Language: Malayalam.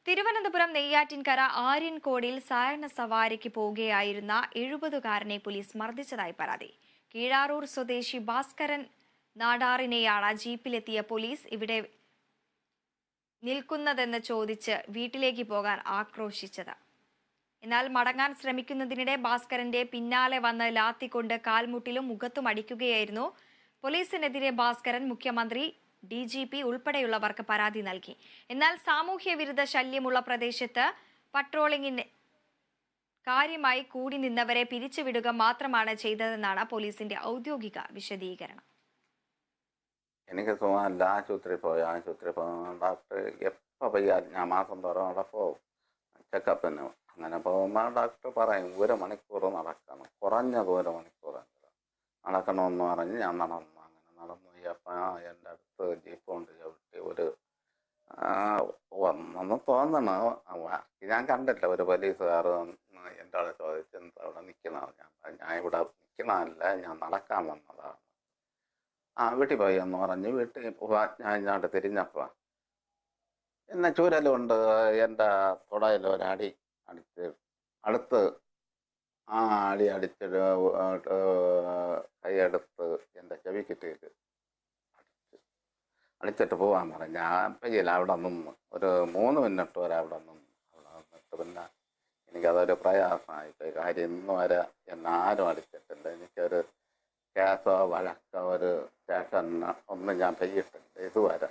തിരുവനന്തപുരം നെയ്യാറ്റിൻകര ആര്യൻകോടിൽ സായണ സവാരിക്ക് പോവുകയായിരുന്ന 70-കാരനെ പോലീസ് മർദ്ദിച്ചതായി പരാതി. കീഴാറൂർ സ്വദേശി ഭാസ്കരൻ നാടാറിനെയാണ് ജീപ്പിലെത്തിയ പോലീസ് ഇവിടെ നിൽക്കുന്നതെന്ന് ചോദിച്ച് വീട്ടിലേക്ക് പോകാൻ ആക്രോശിച്ചത്. എന്നാൽ മടങ്ങാൻ ശ്രമിക്കുന്നതിനിടെ ഭാസ്കരന്റെ പിന്നാലെ വന്ന് ലാത്തിക്കൊണ്ട് കാൽമുട്ടിലും മുഖത്തും അടിക്കുകയായിരുന്നു. പോലീസിനെതിരെ ഭാസ്കരൻ മുഖ്യമന്ത്രി, DGP ഉൾപ്പെടെയുള്ളവർക്ക് പരാതി നൽകി. എന്നാൽ സാമൂഹ്യ വിരുദ്ധ ശല്യമുള്ള പ്രദേശത്ത് പട്രോളിംഗിന് കാര്യമായി കൂടി നിന്നവരെ പിരിച്ചുവിടുക മാത്രമാണ് ചെയ്തതെന്നാണ് പോലീസിന്റെ ഔദ്യോഗിക വിശദീകരണം. എനിക്ക് സുഖമല്ല, ആശുപത്രി പോയി ഡോക്ടർ എപ്പോൾ വയ്യാൽ ഞാൻ മാസം തോറും അവിടെ പോകും ചെക്കപ്പിന്. അങ്ങനെ പോകുമ്പോൾ ഡോക്ടർ പറയും 1 മണിക്കൂർ നടക്കണം, കുറഞ്ഞത് 1 മണിക്കൂർ നടക്കണമെന്ന് പറഞ്ഞ് ഞാൻ നടന്നു. അങ്ങനെ നടന്നു പോയപ്പോൾ എൻ്റെ അടുത്ത് ജീപ്പ് കൊണ്ട് ചവിട്ടി ഒന്നെന്ന് തോന്നണം. ഞാൻ കണ്ടില്ല, ഒരു പോലീസുകാർ എൻ്റെ അവിടെ ചോദിച്ചു എന്താ അവിടെ നിൽക്കണത്. ഞാൻ ഇവിടെ നിൽക്കണമല്ല, ഞാൻ നടക്കാൻ വന്നതാണ്. വീട്ടിൽ പോയി എന്ന് പറഞ്ഞ് വീട്ടിൽ ഞാൻ ഇങ്ങോട്ട് തിരിഞ്ഞപ്പോൾ എന്നെ ചൂരലുകൊണ്ട് എൻ്റെ തുടയിൽ ഒരടി അടുത്ത് അടി അടിച്ചിട്ട് കൈയെടുത്ത് എൻ്റെ ചെവിക്കിട്ടിട്ട് അടിച്ചിട്ട് പോകാൻ പറഞ്ഞു. ഞാൻ പയ്യല്ല അവിടെ നിന്ന് ഒരു 3 മിനിറ്റ് വരെ അവിടെ നിന്നിട്ട് പിന്നെ എനിക്കതൊരു പ്രയാസമായിപ്പോയി. കാര്യം ഇന്ന് വരെ എന്നെ ആരും അടിച്ചിട്ടില്ല. എനിക്കൊരു കേസോ വഴക്കോ ഒരു സ്റ്റേഷന് ഒന്നും ഞാൻ ചെയ്തിട്ടില്ല ഇതുവരെ.